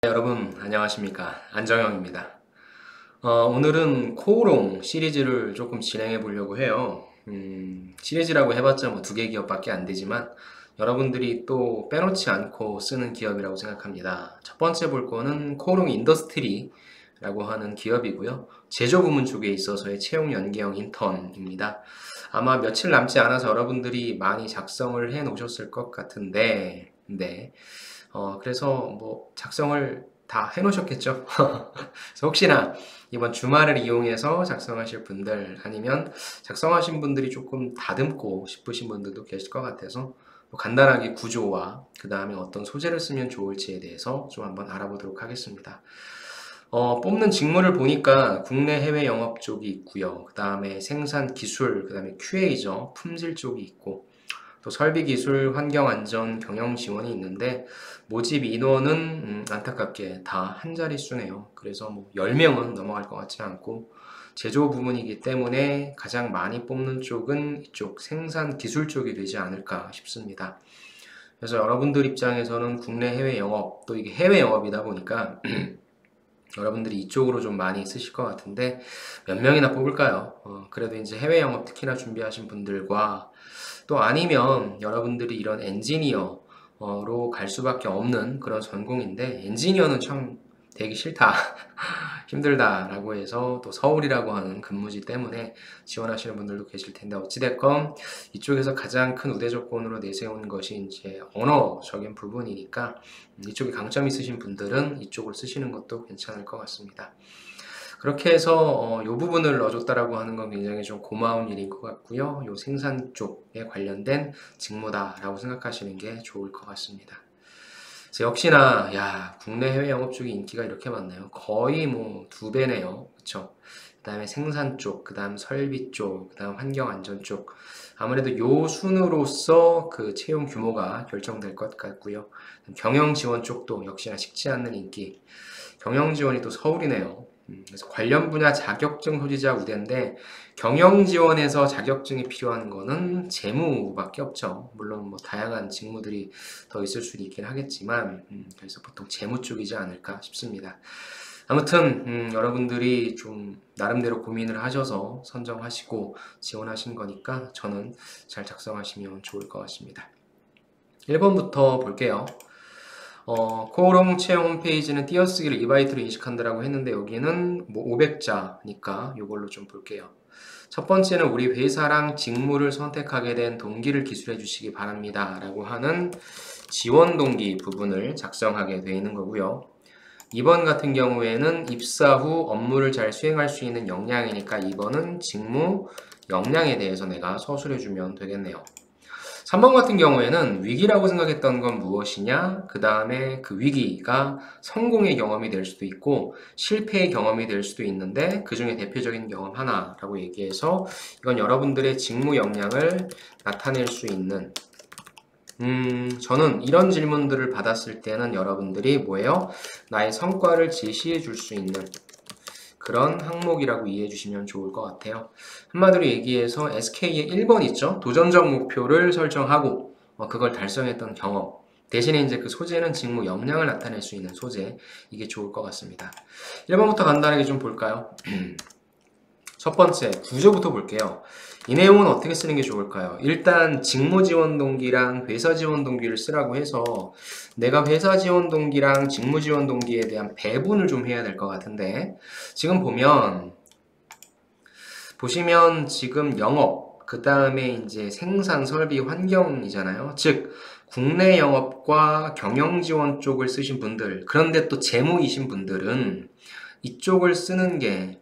여러분 안녕하십니까, 안정영입니다. 오늘은 코오롱 시리즈를 조금 진행해 보려고 해요. 시리즈라고 해봤자 뭐 2개 기업밖에 안 되지만 여러분들이 또 빼놓지 않고 쓰는 기업이라고 생각합니다. 첫 번째 볼 거는 코오롱 인더스트리라고 하는 기업이고요. 제조 부문 쪽에 있어서의 채용 연계형 인턴입니다. 아마 며칠 남지 않아서 여러분들이 많이 작성을 해 놓으셨을 것 같은데, 그래서 뭐 작성을 다 해놓으셨겠죠? 그래서 혹시나 이번 주말을 이용해서 작성하실 분들, 아니면 작성하신 분들이 조금 다듬고 싶으신 분들도 계실 것 같아서 간단하게 구조와 그 다음에 어떤 소재를 쓰면 좋을지에 대해서 좀 한번 알아보도록 하겠습니다. 뽑는 직무를 보니까 국내 해외 영업 쪽이 있고요. 그 다음에 생산 기술, 그 다음에 QA죠. 품질 쪽이 있고, 또 설비 기술, 환경 안전, 경영 지원이 있는데 모집 인원은 안타깝게 다 한 자릿수네요. 그래서 뭐 10명은 넘어갈 것 같지 않고, 제조 부문이기 때문에 가장 많이 뽑는 쪽은 이쪽 생산 기술 쪽이 되지 않을까 싶습니다. 그래서 여러분들 입장에서는 국내 해외 영업, 또 이게 해외 영업이다 보니까 여러분들이 이쪽으로 좀 많이 쓰실 것 같은데 몇 명이나 뽑을까요? 그래도 이제 해외 영업 특히나 준비하신 분들과, 또 아니면 여러분들이 이런 엔지니어로 갈 수밖에 없는 그런 전공인데, 엔지니어는 참 되기 싫다 힘들다라고 해서 또 서울이라고 하는 근무지 때문에 지원하시는 분들도 계실 텐데, 어찌됐건 이쪽에서 가장 큰 우대 조건으로 내세운 것이 이제 언어적인 부분이니까 이쪽에 강점 있으신 분들은 이쪽을 쓰시는 것도 괜찮을 것 같습니다. 그렇게 해서 이 부분을 넣어줬다라고 하는 건 굉장히 좀 고마운 일인 것 같고요. 이 생산 쪽에 관련된 직무다라고 생각하시는 게 좋을 것 같습니다. 그래서 역시나 국내 해외 영업 쪽이 인기가 이렇게 많나요? 거의 뭐 2배네요. 그쵸? 그 다음에 생산 쪽, 그 다음 설비 쪽, 그 다음 환경 안전 쪽. 아무래도 요 순으로서 그 채용 규모가 결정될 것 같고요. 경영 지원 쪽도 역시나 식지 않는 인기. 경영 지원이 또 서울이네요. 그래서 관련 분야 자격증 소지자 우대인데, 경영 지원에서 자격증이 필요한 거는 재무밖에 없죠. 물론 뭐 다양한 직무들이 더 있을 수도 있긴 하겠지만, 그래서 보통 재무 쪽이지 않을까 싶습니다. 아무튼 여러분들이 좀 나름대로 고민을 하셔서 선정하시고 지원하신 거니까 저는 잘 작성하시면 좋을 것 같습니다. 1번부터 볼게요. 코오롱 채용 홈페이지는 띄어쓰기를 이바이트로 인식한다라고 했는데, 여기는 뭐 500자니까 이걸로 좀 볼게요. 첫 번째는 우리 회사랑 직무를 선택하게 된 동기를 기술해 주시기 바랍니다 라고 하는 지원 동기 부분을 작성하게 되어 있는 거고요. 2번 같은 경우에는 입사 후 업무를 잘 수행할 수 있는 역량이니까 2번은 직무 역량에 대해서 내가 서술해 주면 되겠네요. 3번 같은 경우에는 위기라고 생각했던 건 무엇이냐? 그 다음에 그 위기가 성공의 경험이 될 수도 있고 실패의 경험이 될 수도 있는데 그 중에 대표적인 경험 하나라고 얘기해서 이건 여러분들의 직무 역량을 나타낼 수 있는, 저는 이런 질문들을 받았을 때는 여러분들이 뭐예요? 나의 성과를 제시해 줄 수 있는 그런 항목이라고 이해해 주시면 좋을 것 같아요. 한마디로 얘기해서 SK의 1번 있죠? 도전적 목표를 설정하고 그걸 달성했던 경험. 대신에 이제 그 소재는 직무 역량을 나타낼 수 있는 소재. 이게 좋을 것 같습니다. 1번부터 간단하게 좀 볼까요? 첫 번째, 구조부터 볼게요. 이 내용은 어떻게 쓰는 게 좋을까요? 일단 직무 지원 동기랑 회사 지원 동기를 쓰라고 해서 내가 회사 지원 동기랑 직무 지원 동기에 대한 배분을 좀 해야 될 것 같은데, 지금 보시면 지금 영업, 그 다음에 이제 생산, 설비, 환경이잖아요. 즉 국내 영업과 경영 지원 쪽을 쓰신 분들, 그런데 또 재무이신 분들은 이쪽을 쓰는 게,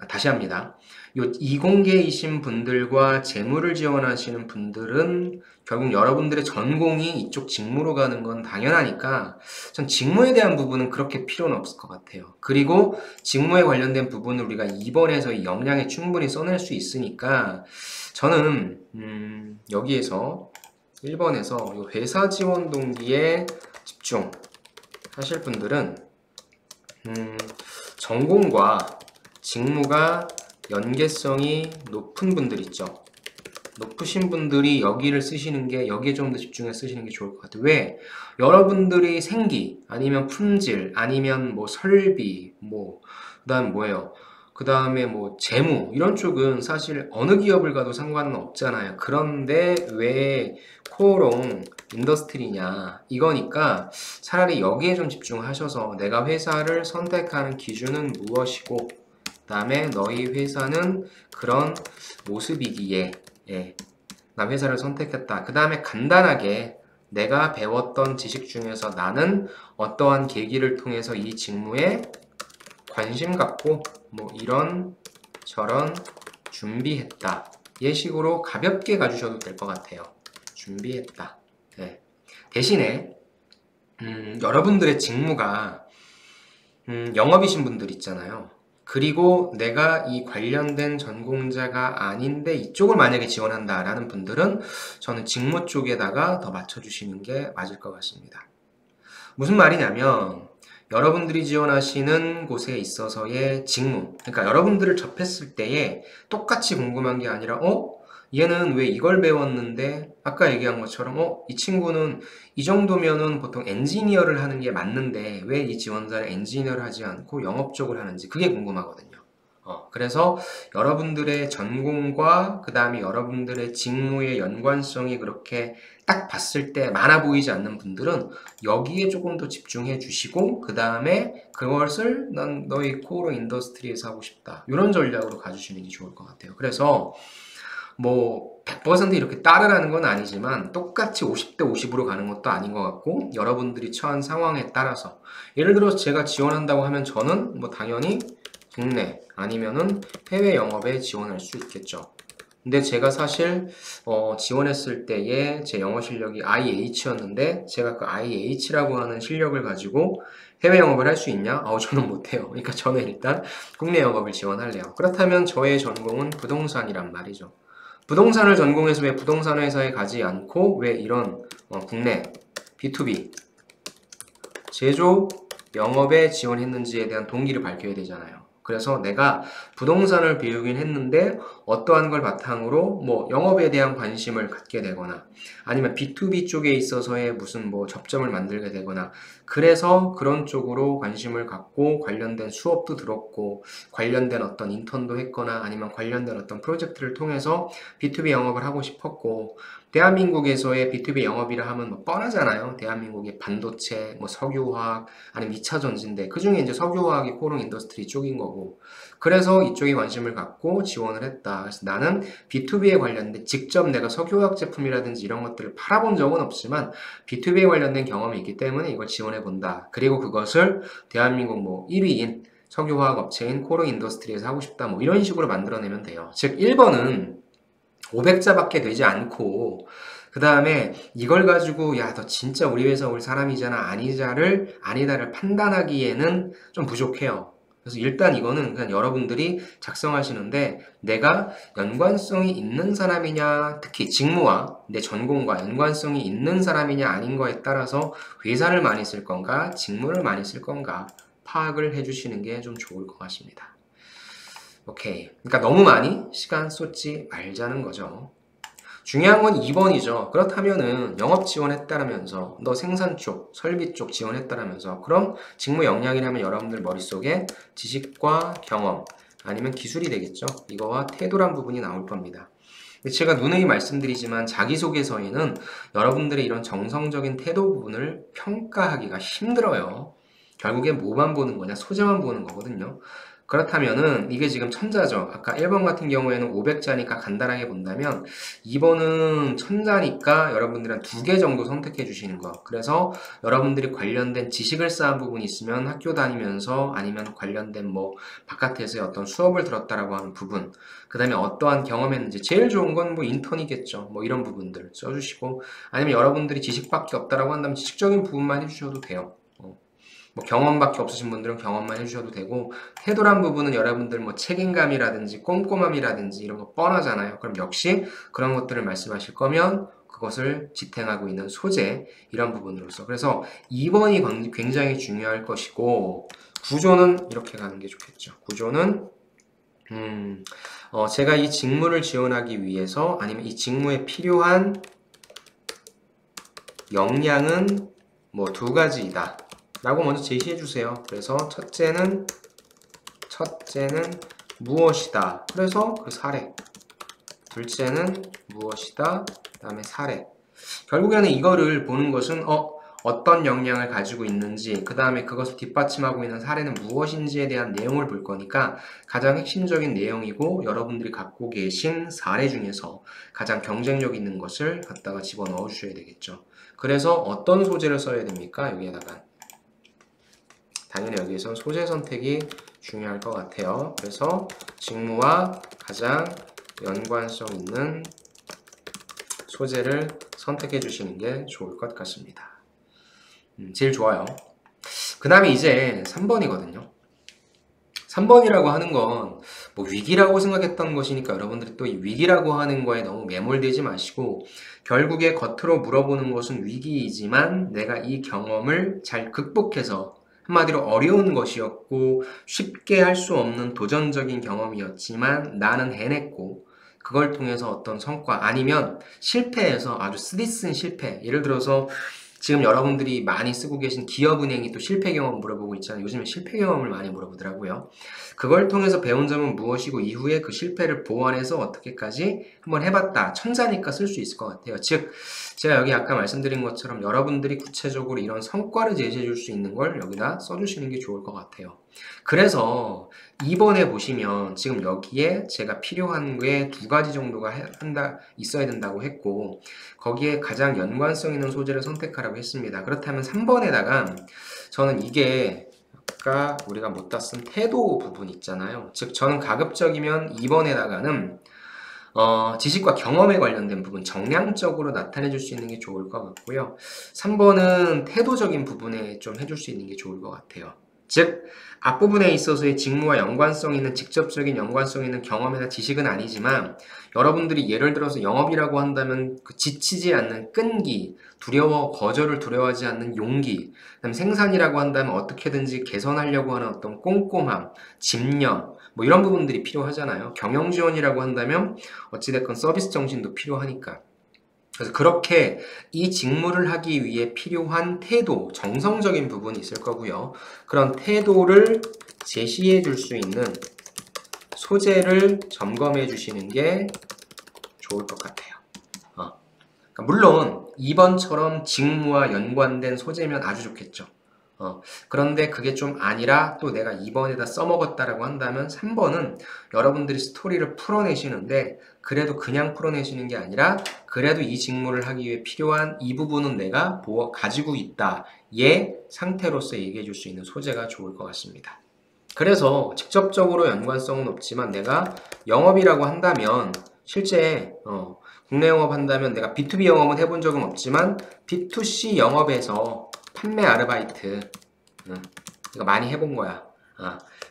다시 합니다. 요 이공계이신 분들과 재무를 지원하시는 분들은 결국 여러분들의 전공이 이쪽 직무로 가는 건 당연하니까 전 직무에 대한 부분은 그렇게 필요는 없을 것 같아요. 그리고 직무에 관련된 부분을 우리가 2번에서 이 역량에 충분히 써낼 수 있으니까 저는 여기에서 1번에서 요 회사 지원 동기에 집중하실 분들은 전공과 직무가 연계성이 높은 분들 있죠. 높으신 분들이 여기를 쓰시는 게, 여기에 좀 더 집중해서 쓰시는 게 좋을 것 같아요. 왜? 여러분들이 생기, 아니면 품질, 아니면 뭐 설비, 뭐, 그 다음 뭐예요? 그 다음에 뭐 재무, 이런 쪽은 사실 어느 기업을 가도 상관은 없잖아요. 그런데 왜 코오롱 인더스트리냐? 이거니까 차라리 여기에 좀 집중하셔서 내가 회사를 선택하는 기준은 무엇이고, 그 다음에 너희 회사는 그런 모습이기에, 예, 나 회사를 선택했다. 그 다음에 간단하게 내가 배웠던 지식 중에서 나는 어떠한 계기를 통해서 이 직무에 관심 갖고 뭐 이런 저런 준비했다. 이 식으로 가볍게 가주셔도 될 것 같아요. 준비했다. 네. 대신에 여러분들의 직무가 영업이신 분들 있잖아요. 그리고 내가 이 관련된 전공자가 아닌데 이쪽을 만약에 지원한다라는 분들은 저는 직무 쪽에다가 더 맞춰주시는 게 맞을 것 같습니다. 무슨 말이냐면 여러분들이 지원하시는 곳에 있어서의 직무, 그러니까 여러분들을 접했을 때에 똑같이 궁금한 게 아니라 얘는 왜 이걸 배웠는데 아까 얘기한 것처럼 이 친구는 이 정도면은 보통 엔지니어를 하는 게 맞는데 왜 이 지원자를 엔지니어를 하지 않고 영업 쪽을 하는지 그게 궁금하거든요. 그래서 여러분들의 전공과 그 다음에 여러분들의 직무의 연관성이 그렇게 딱 봤을 때 많아 보이지 않는 분들은 여기에 조금 더 집중해 주시고 그 다음에 그것을 난 너희 코어 인더스트리에서 하고 싶다. 이런 전략으로 가주시는 게 좋을 것 같아요. 그래서 뭐 100% 이렇게 따르라는 건 아니지만 똑같이 50대 50으로 가는 것도 아닌 것 같고 여러분들이 처한 상황에 따라서 예를 들어서 제가 지원한다고 하면 저는 뭐 당연히 국내 아니면은 해외 영업에 지원할 수 있겠죠. 근데 제가 사실 지원했을 때에 제 영어 실력이 IH였는데 제가 그 IH라고 하는 실력을 가지고 해외 영업을 할 수 있냐? 저는 못해요. 그러니까 저는 일단 국내 영업을 지원할래요. 그렇다면 저의 전공은 부동산이란 말이죠. 부동산을 전공해서 왜 부동산 회사에 가지 않고 왜 이런 국내 B2B 제조 영업에 지원했는지에 대한 동기를 밝혀야 되잖아요. 그래서 내가 부동산을 배우긴 했는데 어떠한 걸 바탕으로 뭐 영업에 대한 관심을 갖게 되거나 아니면 B2B 쪽에 있어서의 무슨 뭐 접점을 만들게 되거나 그래서 그런 쪽으로 관심을 갖고 관련된 수업도 들었고 관련된 어떤 인턴도 했거나 아니면 관련된 어떤 프로젝트를 통해서 B2B 영업을 하고 싶었고 대한민국에서의 B2B 영업이라 하면 뭐 뻔하잖아요. 대한민국의 반도체, 뭐 석유화학, 아니면 2차 전지인데 그 중에 이제 석유화학이 코롱 인더스트리 쪽인 거고 그래서 이쪽에 관심을 갖고 지원을 했다. 그래서 나는 B2B에 관련된 직접 내가 석유화학 제품이라든지 이런 것들을 팔아본 적은 없지만 B2B에 관련된 경험이 있기 때문에 이걸 지원해 본다. 그리고 그것을 대한민국 뭐 1위인 석유화학 업체인 코롱 인더스트리에서 하고 싶다. 뭐 이런 식으로 만들어내면 돼요. 즉 1번은 500자밖에 되지 않고 그 다음에 이걸 가지고 야 너 진짜 우리 회사 올 사람이잖아 아니다를 판단하기에는 좀 부족해요. 그래서 일단 이거는 그냥 여러분들이 작성하시는데 내가 연관성이 있는 사람이냐 특히 직무와 내 전공과 연관성이 있는 사람이냐 아닌 거에 따라서 회사를 많이 쓸 건가 직무를 많이 쓸 건가 파악을 해주시는 게 좀 좋을 것 같습니다. 오케이. 그러니까 너무 많이 시간 쏟지 말자는 거죠. 중요한 건 2번이죠. 그렇다면은 영업 지원했다라면서 너 생산 쪽, 설비 쪽 지원했다라면서 그럼 직무 역량이라면 여러분들 머릿속에 지식과 경험 아니면 기술이 되겠죠. 이거와 태도란 부분이 나올 겁니다. 제가 누누이 말씀드리지만 자기소개서에는 여러분들의 이런 정성적인 태도 부분을 평가하기가 힘들어요. 결국엔 뭐만 보는 거냐? 소재만 보는 거거든요. 그렇다면은 이게 지금 천자죠. 아까 1번 같은 경우에는 500자니까 간단하게 본다면 2번은 천자니까 여러분들이 한 2개 정도 선택해 주시는 거. 그래서 여러분들이 관련된 지식을 쌓은 부분이 있으면 학교 다니면서 아니면 관련된 뭐 바깥에서의 어떤 수업을 들었다라고 하는 부분 그 다음에 어떠한 경험했는지 제일 좋은 건 뭐 인턴이겠죠. 뭐 이런 부분들 써주시고 아니면 여러분들이 지식밖에 없다라고 한다면 지식적인 부분만 해주셔도 돼요. 뭐 경험밖에 없으신 분들은 경험만 해주셔도 되고 태도란 부분은 여러분들 뭐 책임감이라든지 꼼꼼함이라든지 이런 거 뻔하잖아요. 그럼 역시 그런 것들을 말씀하실 거면 그것을 지탱하고 있는 소재 이런 부분으로서 그래서 2번이 굉장히 중요할 것이고 구조는 이렇게 가는 게 좋겠죠. 구조는 제가 이 직무를 지원하기 위해서 아니면 이 직무에 필요한 역량은 뭐 두 가지이다 라고 먼저 제시해 주세요. 그래서 첫째는 무엇이다. 그래서 그 사례. 둘째는 무엇이다. 그 다음에 사례. 결국에는 이거를 보는 것은 어떤 역량을 가지고 있는지, 그 다음에 그것을 뒷받침하고 있는 사례는 무엇인지에 대한 내용을 볼 거니까 가장 핵심적인 내용이고 여러분들이 갖고 계신 사례 중에서 가장 경쟁력 있는 것을 갖다가 집어넣어 주셔야 되겠죠. 그래서 어떤 소재를 써야 됩니까? 여기에다가 당연히 여기에선 소재 선택이 중요할 것 같아요. 그래서 직무와 가장 연관성 있는 소재를 선택해 주시는 게 좋을 것 같습니다. 제일 좋아요. 그 다음에 이제 3번이거든요. 3번이라고 하는 건 뭐 위기라고 생각했던 것이니까 여러분들이 또 이 위기라고 하는 거에 너무 매몰되지 마시고 결국에 겉으로 물어보는 것은 위기이지만 내가 이 경험을 잘 극복해서 한마디로 어려운 것이었고 쉽게 할 수 없는 도전적인 경험이었지만 나는 해냈고 그걸 통해서 어떤 성과 아니면 실패해서 아주 쓰디쓴 실패 예를 들어서 지금 여러분들이 많이 쓰고 계신 기업은행이 또 실패 경험 물어보고 있잖아요. 요즘에 실패 경험을 많이 물어보더라고요. 그걸 통해서 배운 점은 무엇이고 이후에 그 실패를 보완해서 어떻게까지 한번 해봤다. 천자니까 쓸 수 있을 것 같아요. 즉 제가 여기 아까 말씀드린 것처럼 여러분들이 구체적으로 이런 성과를 제시해 줄 수 있는 걸 여기다 써주시는 게 좋을 것 같아요. 그래서 2번에 보시면 지금 여기에 제가 필요한 게 두 가지 정도가 있어야 된다고 했고 거기에 가장 연관성 있는 소재를 선택하라고 했습니다. 그렇다면 3번에다가 저는 이게 아까 우리가 못다 쓴 태도 부분 있잖아요. 즉 저는 가급적이면 2번에다가는 지식과 경험에 관련된 부분 정량적으로 나타내 줄 수 있는 게 좋을 것 같고요. 3번은 태도적인 부분에 좀 해줄 수 있는 게 좋을 것 같아요. 즉 앞부분에 있어서의 직무와 연관성 있는 직접적인 연관성 있는 경험이나 지식은 아니지만 여러분들이 예를 들어서 영업이라고 한다면 그 지치지 않는 끈기, 거절을 두려워하지 않는 용기, 그다음 생산이라고 한다면 어떻게든지 개선하려고 하는 어떤 꼼꼼함, 집념, 뭐 이런 부분들이 필요하잖아요. 경영 지원이라고 한다면 어찌됐건 서비스 정신도 필요하니까. 그래서 그렇게 이 직무를 하기 위해 필요한 태도, 정성적인 부분이 있을 거고요. 그런 태도를 제시해 줄 수 있는 소재를 점검해 주시는 게 좋을 것 같아요. 그러니까 물론 2번처럼 직무와 연관된 소재면 아주 좋겠죠. 그런데 그게 좀 아니라 또 내가 2번에다 써먹었다라고 한다면 3번은 여러분들이 스토리를 풀어내시는데 그래도 그냥 풀어내시는 게 아니라 그래도 이 직무를 하기 위해 필요한 이 부분은 내가 가지고 있다. 얘 상태로서 얘기해 줄 수 있는 소재가 좋을 것 같습니다. 그래서 직접적으로 연관성은 없지만 내가 영업이라고 한다면 실제 국내 영업 한다면 내가 B2B 영업은 해본 적은 없지만 B2C 영업에서 판매 아르바이트 이거 많이 해본 거야.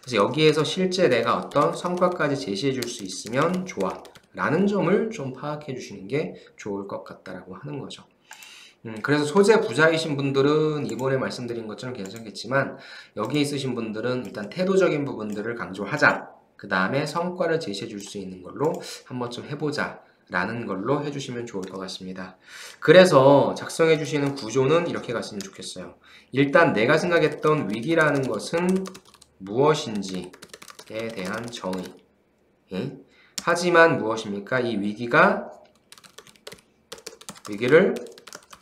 그래서 여기에서 실제 내가 어떤 성과까지 제시해 줄 수 있으면 좋아 라는 점을 좀 파악해 주시는 게 좋을 것 같다라고 하는 거죠. 그래서 소재 부자이신 분들은 이번에 말씀드린 것처럼 괜찮겠지만 여기 있으신 분들은 일단 태도적인 부분들을 강조하자. 그 다음에 성과를 제시해 줄 수 있는 걸로 한번 좀 해보자 라는 걸로 해주시면 좋을 것 같습니다. 그래서 작성해 주시는 구조는 이렇게 갔으면 좋겠어요. 일단 내가 생각했던 위기라는 것은 무엇인지에 대한 정의. 하지만 무엇입니까? 이 위기를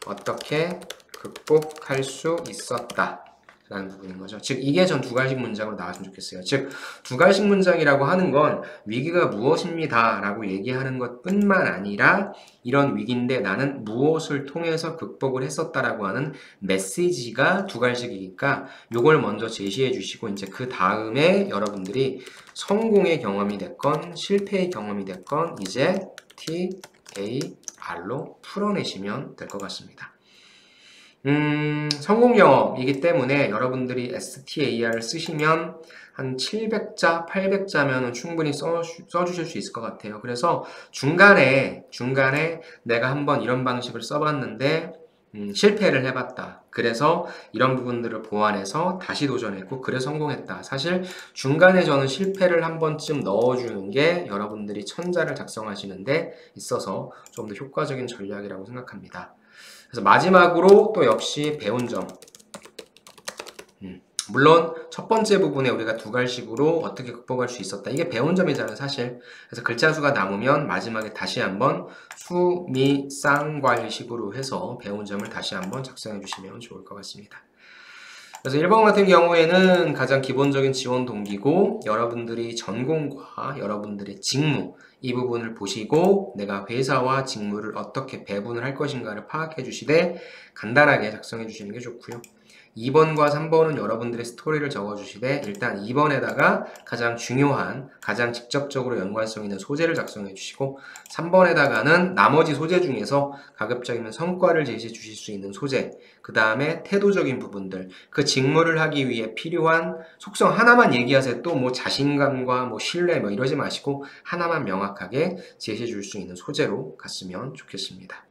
어떻게 극복할 수 있었다 라는 부분인 거죠. 즉 이게 전 두 가지 문장으로 나왔으면 좋겠어요. 즉 두 가지 문장이라고 하는 건 위기가 무엇입니다 라고 얘기하는 것 뿐만 아니라 이런 위기인데 나는 무엇을 통해서 극복을 했었다라고 하는 메시지가 두 가지이니까 요걸 먼저 제시해 주시고 이제 그 다음에 여러분들이 성공의 경험이 됐건 실패의 경험이 됐건 이제 TAR로 풀어내시면 될 것 같습니다. 성공 경험이기 때문에 여러분들이 STAR 쓰시면 한 700자, 800자면 충분히 써주실 수 있을 것 같아요. 그래서 중간에 내가 한번 이런 방식을 써봤는데 실패를 해봤다. 그래서 이런 부분들을 보완해서 다시 도전했고 그래서 성공했다. 사실 중간에 저는 실패를 한 번쯤 넣어주는 게 여러분들이 천자를 작성하시는데 있어서 좀 더 효과적인 전략이라고 생각합니다. 그래서 마지막으로 또 역시 배운 점. 물론 첫 번째 부분에 우리가 두 갈식으로 어떻게 극복할 수 있었다. 이게 배운 점이잖아요, 사실. 그래서 글자 수가 남으면 마지막에 다시 한번 수, 미, 쌍괄식으로 해서 배운 점을 다시 한번 작성해 주시면 좋을 것 같습니다. 그래서 1번 같은 경우에는 가장 기본적인 지원 동기고 여러분들이 전공과 여러분들의 직무 이 부분을 보시고 내가 회사와 직무를 어떻게 배분을 할 것인가를 파악해 주시되 간단하게 작성해 주시는 게 좋고요. 2번과 3번은 여러분들의 스토리를 적어주시되 일단 2번에다가 가장 중요한, 가장 직접적으로 연관성 있는 소재를 작성해 주시고 3번에다가는 나머지 소재 중에서 가급적이면 성과를 제시해 주실 수 있는 소재, 그 다음에 태도적인 부분들, 그 직무를 하기 위해 필요한 속성 하나만 얘기하세요. 또 뭐 자신감과 뭐 신뢰 뭐 이러지 마시고 하나만 명확하게 제시해 줄 수 있는 소재로 갔으면 좋겠습니다.